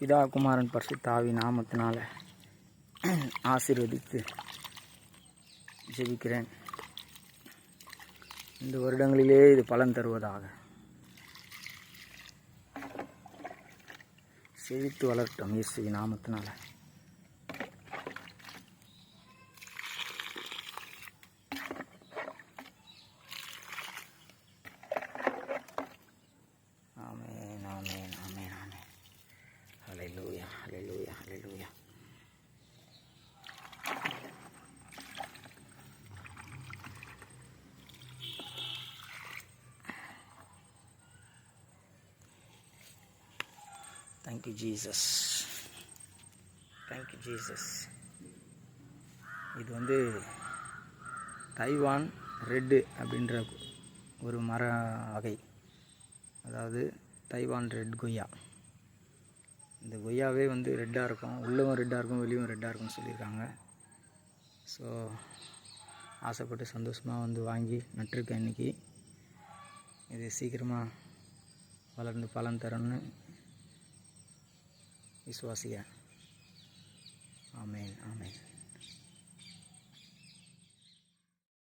பிதா குமாரன் பரிசுத்த ஆவி நாமத்தினால ஆசீர்வதித்து ஜெபிக்கிறேன். இந்த வருடங்களிலே இது பலன் தருவதாக. செழித்து வளரட்டும் இயேசுவின் நாமத்தினால. Amen, amen, amen, amen. Hallelujah, hallelujah, hallelujah. Thank you Jesus, thank you Jesus. இது தைவான் ரெட்டு அப்படின்ற ஒரு மர வகை, அதாவது தைவான் ரெட் கொய்யா. இந்த கொய்யாவே ரெட்டாக இருக்கும், உள்ளவும் ரெட்டாக இருக்கும், வெளியும் ரெட்டாக இருக்கும்னு சொல்லியிருக்காங்க. ஸோ ஆசைப்பட்டு சந்தோஷமாக வாங்கி நட்டிருக்கேன். இன்றைக்கி இது சீக்கிரமாக வளர்ந்து பலன் தரணும்னு விசுவாசிக்கிறேன். ஆமென், ஆமென்.